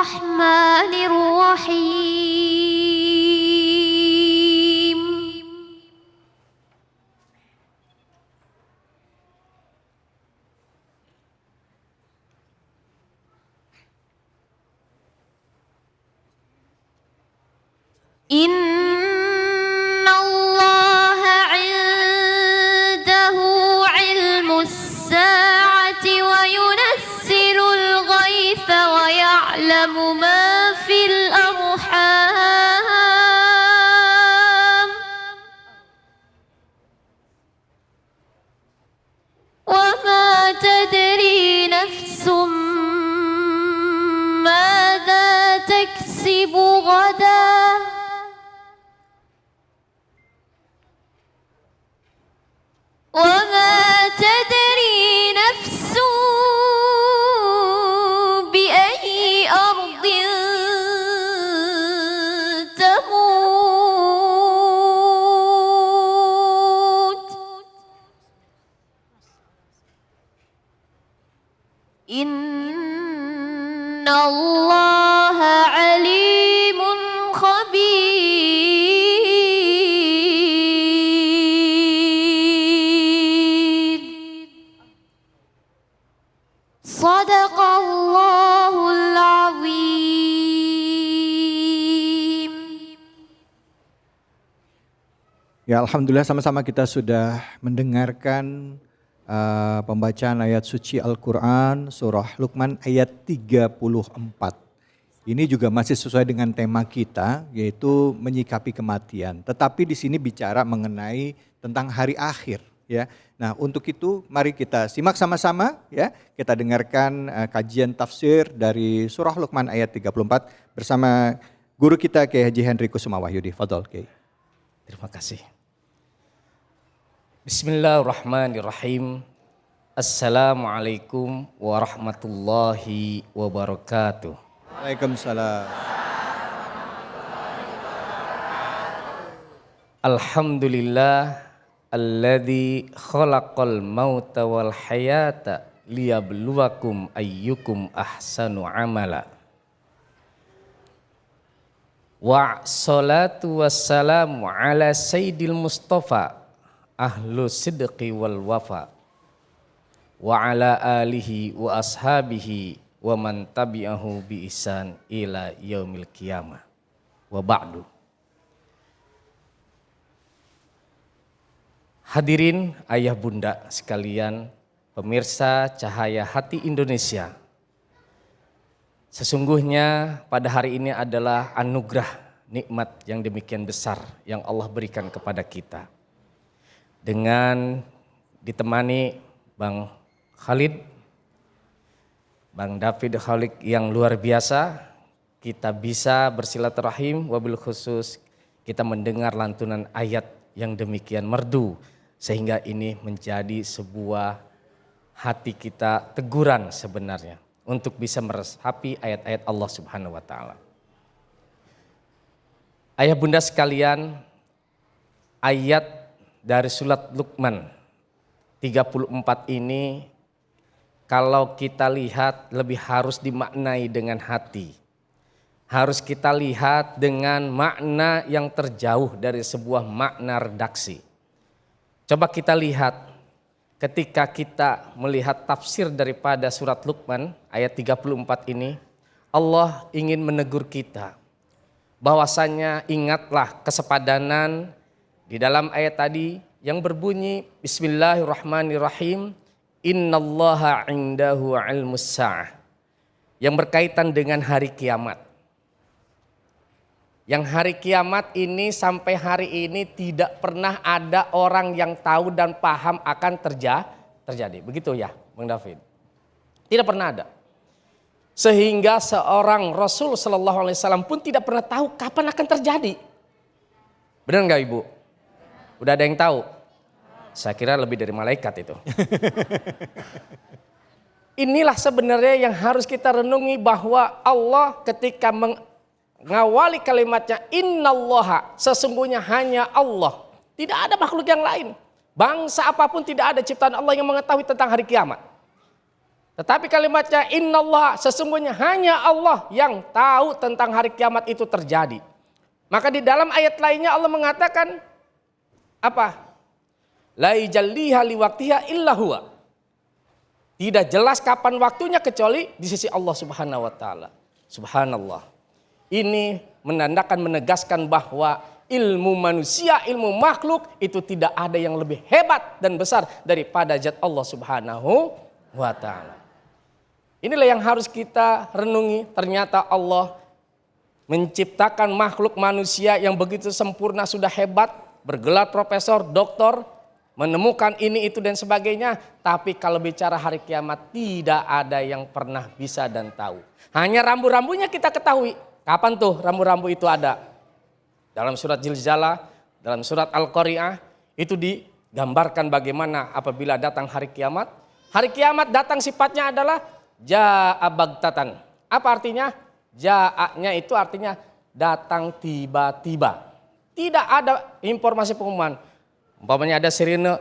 الرحمن الرحيم إن الله عنده علم الساعة وينزل الغيث ويعلم ما في الأرحام وما تدري نفس ماذا تكسب غدا وما تدري نفس بأي أرض تموت إن الله عليم خبير صدق الله العظيم. Ya, alhamdulillah sama-sama kita sudah mendengarkan pembacaan ayat suci Al-Quran surah Luqman ayat 34. Ini juga masih sesuai dengan tema kita, yaitu menyikapi kematian. Tetapi di sini bicara mengenai tentang hari akhir, ya. Nah, untuk itu mari kita simak sama-sama, ya. Kita dengarkan kajian tafsir dari surah Luqman ayat 34 bersama guru kita Kiai Haji Henry Kusuma Wahyudi. Fadhol, Kiai. Terima kasih. Bismillahirrahmanirrahim. Assalamualaikum warahmatullahi wabarakatuh. Waalaikumsalam. Alhamdulillah alladzi khalaqal mauta wal hayata liyabluwakum ayyukum ahsanu amala. Wa salatu wassalamu ala sayyidil mustafa ahlu sidqi wal wafa wa ala alihi wa ashabihi wa man tabi'ahu bi ihsan ila yaumil qiyamah wa ba'du. Hadirin ayah bunda sekalian, pemirsa Cahaya Hati Indonesia. Sesungguhnya pada hari ini adalah anugerah nikmat yang demikian besar yang Allah berikan kepada kita. Dengan ditemani Bang Khalid, Bang David Khalik yang luar biasa, kita bisa bersilaturahim, wabil khusus kita mendengar lantunan ayat yang demikian merdu, sehingga ini menjadi sebuah hati kita teguran sebenarnya untuk bisa meresapi ayat-ayat Allah Subhanahu wa taala. Ayah bunda sekalian, ayat dari surat Luqman 34 ini kalau kita lihat lebih harus dimaknai dengan hati. Harus kita lihat dengan makna yang terjauh dari sebuah makna redaksi. Coba kita lihat ketika kita melihat tafsir daripada surat Luqman ayat 34 ini, Allah ingin menegur kita bahwasanya ingatlah kesepadanan di dalam ayat tadi yang berbunyi Bismillahirrahmanirrahim, Innallaha indahu ilmus sa'ah, yang berkaitan dengan hari kiamat. Yang hari kiamat ini sampai hari ini tidak pernah ada orang yang tahu dan paham akan terjadi. Begitu ya Bang David? Tidak pernah ada. Sehingga seorang Rasul SAW pun tidak pernah tahu kapan akan terjadi. Benar nggak Ibu? Udah ada yang tahu? Saya kira lebih dari malaikat itu. Inilah sebenarnya yang harus kita renungi, bahwa Allah ketika mengawali kalimatnya innallaha, sesungguhnya hanya Allah. Tidak ada makhluk yang lain. Bangsa apapun tidak ada ciptaan Allah yang mengetahui tentang hari kiamat. Tetapi kalimatnya innallah, sesungguhnya hanya Allah yang tahu tentang hari kiamat itu terjadi. Maka di dalam ayat lainnya Allah mengatakan apa? La yajalliha liwaqtiha illa huwa. Tidak jelas kapan waktunya kecuali di sisi Allah Subhanahu wa taala. Subhanallah. Ini menandakan, menegaskan bahwa ilmu manusia, ilmu makhluk itu tidak ada yang lebih hebat dan besar daripada zat Allah Subhanahu wa taala. Inilah yang harus kita renungi. Ternyata Allah menciptakan makhluk manusia yang begitu sempurna, sudah hebat, bergelar profesor, doktor, menemukan ini itu dan sebagainya. Tapi kalau bicara hari kiamat tidak ada yang pernah bisa dan tahu. Hanya rambu-rambunya kita ketahui. Kapan tuh rambu-rambu itu ada? Dalam surat Zilzalah, dalam surat Al-Qari'ah itu digambarkan bagaimana apabila datang hari kiamat. Hari kiamat datang sifatnya adalah ja'a baghtatan. Apa artinya? Ja'anya itu artinya datang tiba-tiba. Tidak ada informasi pengumuman. Umpamanya ada sirine,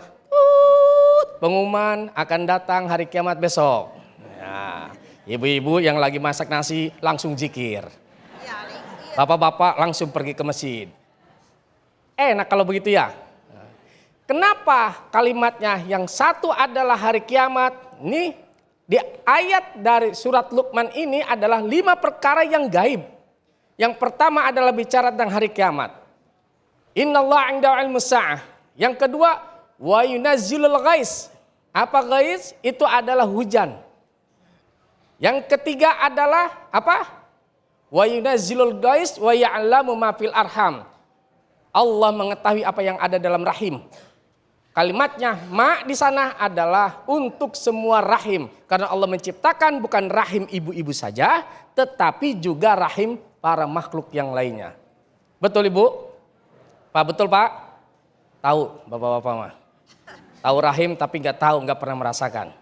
pengumuman akan datang hari kiamat besok. Ya, ibu-ibu yang lagi masak nasi langsung zikir. Bapak-bapak langsung pergi ke masjid. Enak kalau begitu ya. Kenapa kalimatnya yang satu adalah hari kiamat? Nih di ayat dari surat Luqman ini adalah 5 perkara yang gaib. Yang pertama adalah bicara tentang hari kiamat. Innallaha 'indahu 'ilmus sa'ah. Yang kedua, wa yunazzilul ghais. Apa ghais? Itu adalah hujan. Yang ketiga adalah apa? Wa yunazzilul ghais wa ya'lamu ma fil arham. Allah mengetahui apa yang ada dalam rahim. Kalimatnya ma di sana adalah untuk semua rahim. Karena Allah menciptakan bukan rahim ibu-ibu saja, tetapi juga rahim para makhluk yang lainnya. Betul Ibu? Pak, betul Pak? Tahu bapak-bapak mah. Tahu rahim tapi nggak tahu, nggak pernah merasakan.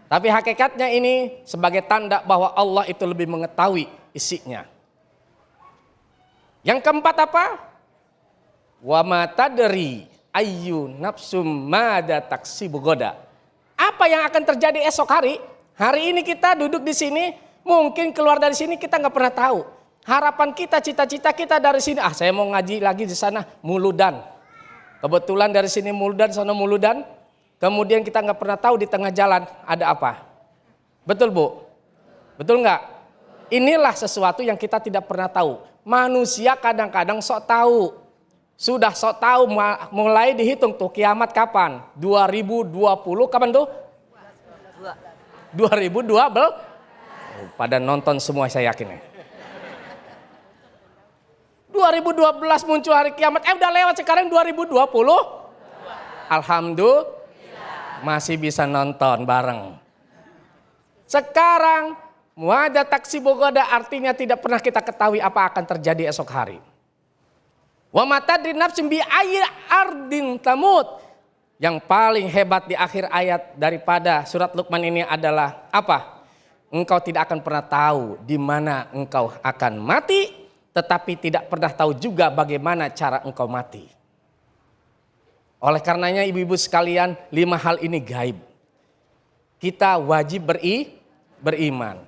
Tapi hakikatnya ini sebagai tanda bahwa Allah itu lebih mengetahui isinya. Yang keempat apa? Wa ma tadri ayyu nafsum mada taksibu goda. Apa yang akan terjadi esok hari? Hari ini kita duduk di sini, mungkin keluar dari sini kita nggak pernah tahu. Harapan kita, cita-cita kita dari sini, saya mau ngaji lagi di sana Muludan. Kebetulan dari sini Muludan, sana Muludan. Kemudian kita nggak pernah tahu di tengah jalan ada apa. Betul Bu? Betul nggak? Inilah sesuatu yang kita tidak pernah tahu. Manusia kadang-kadang sok tahu. Sudah sok tahu mulai dihitung tuh kiamat kapan? 2020 kapan tuh? 2012 pada nonton semua saya yakin ya. 2012 muncul hari kiamat, udah lewat sekarang 2020. Alhamdulillah masih bisa nonton bareng. Sekarang muada taksibu goda artinya tidak pernah kita ketahui apa akan terjadi esok hari. Wa matadri nafsin bi ayyi ardin tamut. Yang paling hebat di akhir ayat daripada surat Luqman ini adalah apa? Engkau tidak akan pernah tahu di mana engkau akan mati, tetapi tidak pernah tahu juga bagaimana cara engkau mati. Oleh karenanya ibu-ibu sekalian, 5 hal ini gaib. Kita wajib beriman.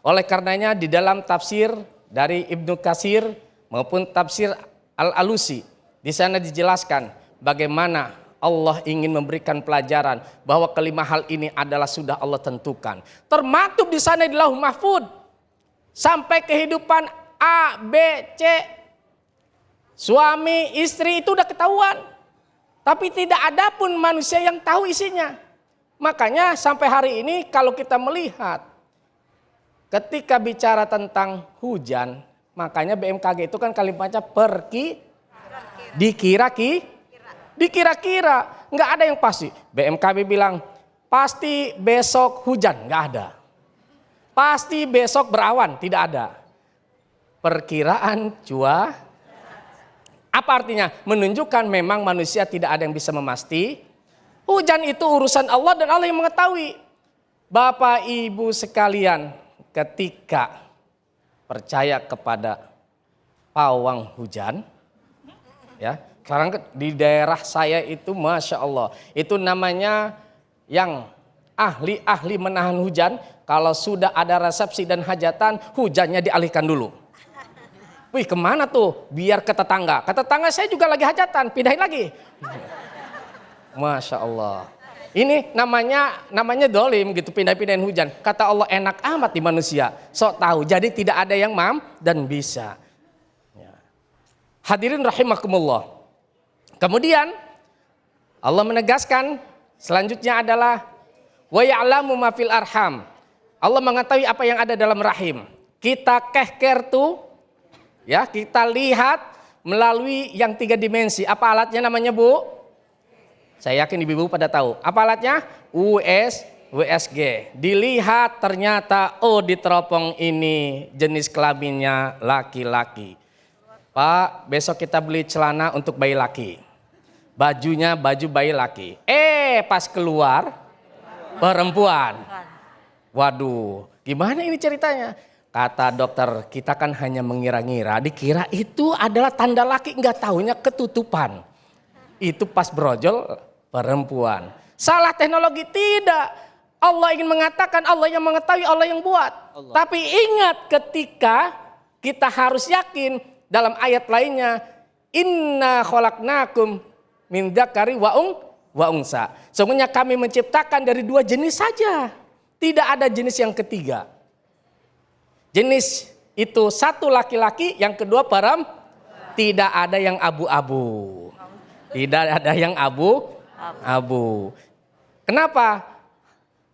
Oleh karenanya di dalam tafsir dari Ibnu Katsir maupun tafsir Al-Alusi, di sana dijelaskan bagaimana Allah ingin memberikan pelajaran bahwa kelima hal ini adalah sudah Allah tentukan. Termaktub di sana di Lauh Mahfud. Sampai kehidupan A, B, C, suami, istri itu udah ketahuan. Tapi tidak ada pun manusia yang tahu isinya. Makanya sampai hari ini kalau kita melihat ketika bicara tentang hujan, makanya BMKG itu kan kalimatnya dikira-kira, nggak ada yang pasti. BMKG bilang pasti besok hujan, nggak ada. Pasti besok berawan, tidak ada. Perkiraan cuaca. Apa artinya? Menunjukkan memang manusia tidak ada yang bisa memasti. Hujan itu urusan Allah dan Allah yang mengetahui. Bapak Ibu sekalian, ketika percaya kepada pawang hujan, ya sekarang di daerah saya itu Masya Allah, itu namanya yang ahli-ahli menahan hujan, Kalau sudah ada resepsi dan hajatan, hujannya dialihkan dulu. Wih, kemana tuh? Biar ke tetangga. Ke tetangga saya juga lagi hajatan, pindahin lagi. Masya Allah. Ini namanya dolim gitu, pindah-pindahin hujan. Kata Allah, enak amat di manusia. Sok tahu, jadi tidak ada yang dan bisa. Ya. Hadirin rahimakumullah. Kemudian Allah menegaskan selanjutnya adalah wa ya'lamu ma fil arham. Allah mengetahui apa yang ada dalam rahim. Kita kehker tuh, ya, kita lihat melalui yang 3 dimensi. Apa alatnya namanya, Bu? Saya yakin ibu-ibu pada tahu. Apa alatnya? USG. Dilihat ternyata di teropong ini jenis kelaminnya laki-laki. Pak, besok kita beli celana untuk bayi laki. Bajunya baju bayi laki. Pas keluar perempuan. Waduh, gimana ini ceritanya? Kata dokter, kita kan hanya mengira-ngira, dikira itu adalah tanda laki, nggak taunya ketutupan. Itu pas brojol perempuan. Salah teknologi tidak. Allah ingin mengatakan Allah yang mengetahui, Allah yang buat. Allah. Tapi ingat ketika kita harus yakin dalam ayat lainnya, inna khalaqnakum min dzakari wa unsa. Sesungguhnya kami menciptakan dari 2 jenis saja. Tidak ada jenis yang ketiga. Jenis itu 1 laki-laki, yang kedua perempuan. Tidak ada yang abu-abu. Tidak ada yang abu-abu. Kenapa?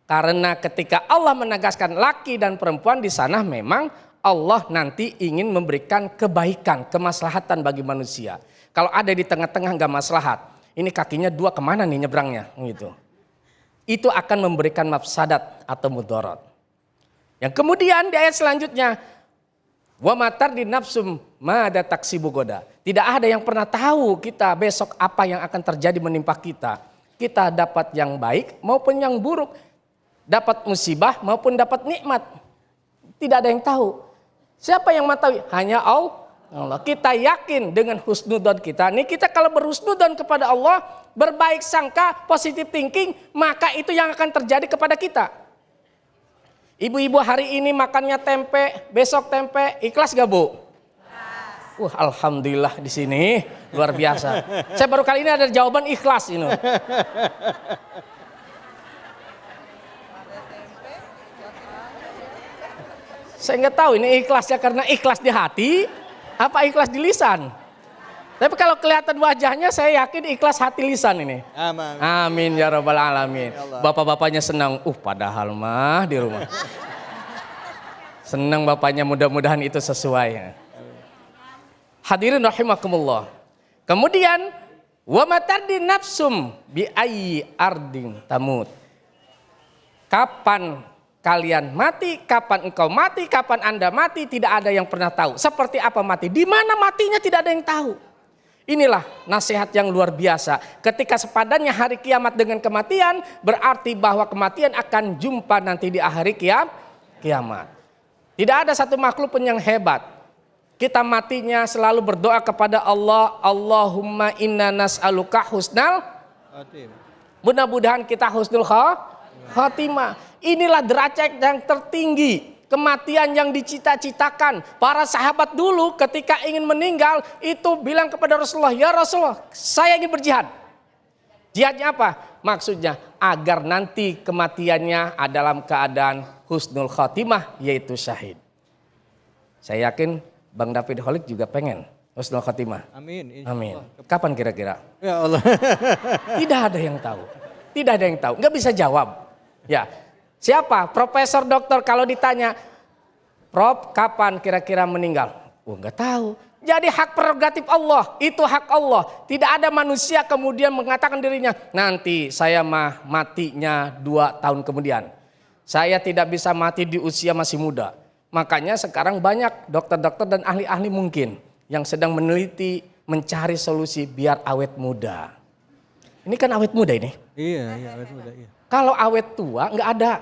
Karena ketika Allah menegaskan laki dan perempuan, di sana memang Allah nanti ingin memberikan kebaikan, kemaslahatan bagi manusia. Kalau ada di tengah-tengah nggak maslahat, ini kakinya 2 kemana nih nyebrangnya, gitu. Itu akan memberikan mafsadat atau mudarat. Yang kemudian di ayat selanjutnya, wa matar di nafsum mada taksibu goda. Tidak ada yang pernah tahu kita besok apa yang akan terjadi menimpa kita. Kita dapat yang baik maupun yang buruk, dapat musibah maupun dapat nikmat. Tidak ada yang tahu. Siapa yang mengetahui? Hanya Allah. Kita yakin dengan husnudzon kita. Nih, kita kalau berhusnudzon kepada Allah, berbaik sangka, positive thinking, maka itu yang akan terjadi kepada kita. Ibu-ibu hari ini makannya tempe, besok tempe, ikhlas gak, Bu? Alhamdulillah di sini luar biasa. Saya baru kali ini ada jawaban ikhlas ini. Saya nggak tahu ini ikhlasnya karena ikhlas di hati, apa ikhlas di lisan. Tapi kalau kelihatan wajahnya saya yakin ikhlas hati lisan ini. Amin. Amin ya rabbal alamin. Bapak-bapaknya senang. Padahal mah di rumah. Senang bapaknya, mudah-mudahan itu sesuai. Hadirin rahimakumullah. Kemudian wa matardi nafsum bi ayyi ardin tamut. Kapan kalian mati, kapan engkau mati, kapan Anda mati, tidak ada yang pernah tahu. Seperti apa mati, di mana matinya tidak ada yang tahu. Inilah nasihat yang luar biasa. Ketika sepadannya hari kiamat dengan kematian, berarti bahwa kematian akan jumpa nanti di hari kiamat. Tidak ada satu makhluk pun yang hebat. Kita matinya selalu berdoa kepada Allah, Allahumma inna nas'aluka husnal khatimah. Mudah-mudahan kita husnul khatimah. Inilah derajat yang tertinggi, kematian yang dicita-citakan. Para sahabat dulu ketika ingin meninggal itu bilang kepada Rasulullah, ya Rasulullah, saya ingin berjihad. Jihadnya apa? Maksudnya agar nanti kematiannya dalam keadaan husnul khatimah, yaitu syahid. Saya yakin Bang David Holik juga pengen husnul khatimah. Amin. Amin. Kapan kira-kira? Ya Allah. Tidak ada yang tahu. Tidak ada yang tahu. Nggak bisa jawab. Ya. Siapa? Profesor, dokter kalau ditanya, Prof, kapan kira-kira meninggal? Nggak tahu. Jadi hak prerogatif Allah, itu hak Allah. Tidak ada manusia kemudian mengatakan dirinya, nanti saya matinya 2 tahun kemudian. Saya tidak bisa mati di usia masih muda. Makanya sekarang banyak dokter-dokter dan ahli-ahli mungkin yang sedang meneliti, mencari solusi biar awet muda. Ini kan awet muda ini. Iya, awet muda. Iya. Kalau awet tua nggak ada.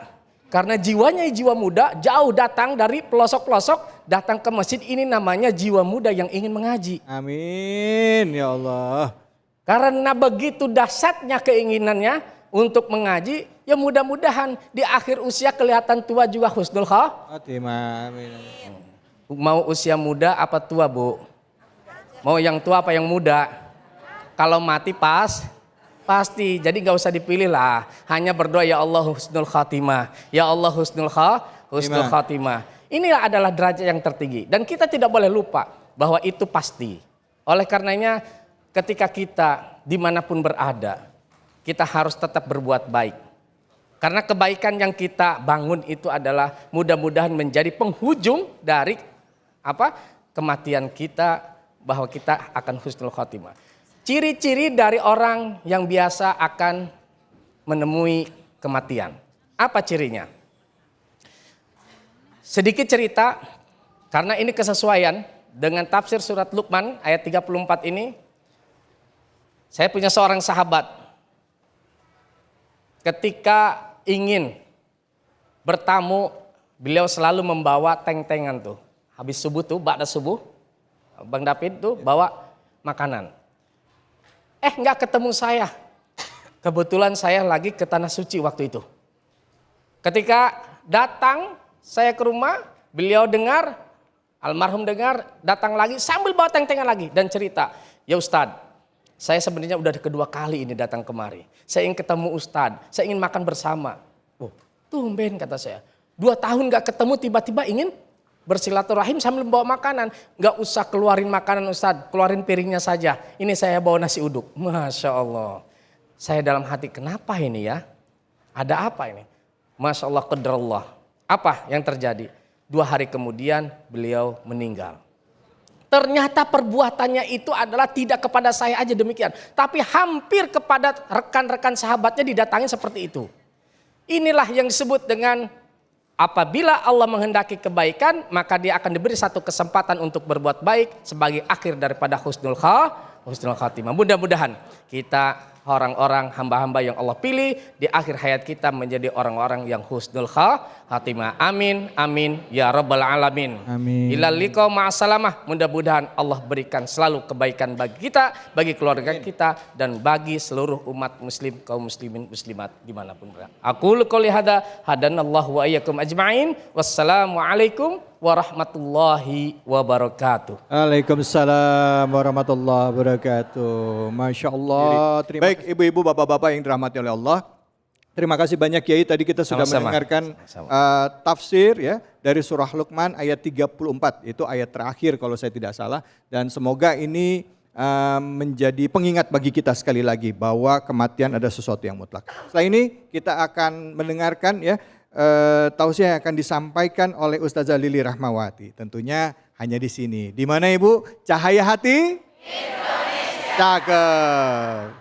Karena jiwanya jiwa muda, jauh datang dari pelosok-pelosok, datang ke masjid, ini namanya jiwa muda yang ingin mengaji. Amin, ya Allah. Karena begitu dahsyatnya keinginannya, untuk mengaji, ya mudah-mudahan di akhir usia kelihatan tua juga husnul Khotimah. Amin. Mau usia muda apa tua, Bu? Mau yang tua apa yang muda? Kalau mati pasti. Jadi nggak usah dipilih lah. Hanya berdoa, ya Allah husnul khatimah. Ya Allah husnul khatimah. Inilah adalah derajat yang tertinggi. Dan kita tidak boleh lupa bahwa itu pasti. Oleh karenanya ketika kita dimanapun berada, kita harus tetap berbuat baik. Karena kebaikan yang kita bangun itu adalah mudah-mudahan menjadi penghujung dari kematian kita, bahwa kita akan husnul khatimah. Ciri-ciri dari orang yang biasa akan menemui kematian. Apa cirinya? Sedikit cerita, karena ini kesesuaian dengan tafsir surat Luqman ayat 34 ini. Saya punya seorang sahabat, ketika ingin bertamu, beliau selalu membawa teng-tengan tuh. Habis subuh tuh, ba'da subuh, Bang David tuh bawa makanan. Nggak ketemu saya. Kebetulan saya lagi ke Tanah Suci waktu itu. Ketika datang saya ke rumah, beliau dengar, almarhum dengar, datang lagi sambil bawa teng-tengan lagi dan cerita, ya Ustadz, saya sebenarnya udah kedua kali ini datang kemari. Saya ingin ketemu Ustadz, saya ingin makan bersama. Oh, tumben kata saya. 2 tahun gak ketemu tiba-tiba ingin bersilaturahim sambil bawa makanan. Gak usah keluarin makanan Ustadz, keluarin piringnya saja. Ini saya bawa nasi uduk. Masya Allah. Saya dalam hati, kenapa ini ya? Ada apa ini? Masya Allah, qadarullah. Apa yang terjadi? 2 hari kemudian beliau meninggal. Ternyata perbuatannya itu adalah tidak kepada saya aja demikian. Tapi hampir kepada rekan-rekan sahabatnya didatangin seperti itu. Inilah yang disebut dengan apabila Allah menghendaki kebaikan, maka dia akan diberi satu kesempatan untuk berbuat baik sebagai akhir daripada husnul khatimah. Mudah-mudahan kita orang-orang hamba-hamba yang Allah pilih di akhir hayat kita menjadi orang-orang yang husnul khatimah. Amin, amin, ya rabbal alamin. Amin. Ilal liqa ma'assalamah. Mudah-mudahan Allah berikan selalu kebaikan bagi kita, bagi keluarga kita, dan bagi seluruh umat muslim, kaum muslimin, muslimat dimanapun berada. Aqulu qouli hadza, hadanallahu wa iyyakum ajma'in. Wassalamualaikum warahmatullahi wabarakatuh. Waalaikumsalam warahmatullahi wabarakatuh. Masya Allah. Baik ibu-ibu, bapak-bapak yang dirahmati oleh Allah. Terima kasih banyak Kiai. Tadi kita sudah mendengarkan tafsir ya dari surah Luqman ayat 34. Itu ayat terakhir kalau saya tidak salah. Dan semoga ini menjadi pengingat bagi kita sekali lagi bahwa kematian ada sesuatu yang mutlak. Setelah ini kita akan mendengarkan ya tausiah yang akan disampaikan oleh Ustazah Lili Rahmawati. Tentunya hanya di sini. Di mana Ibu? Cahaya Hati Indonesia. Cakep.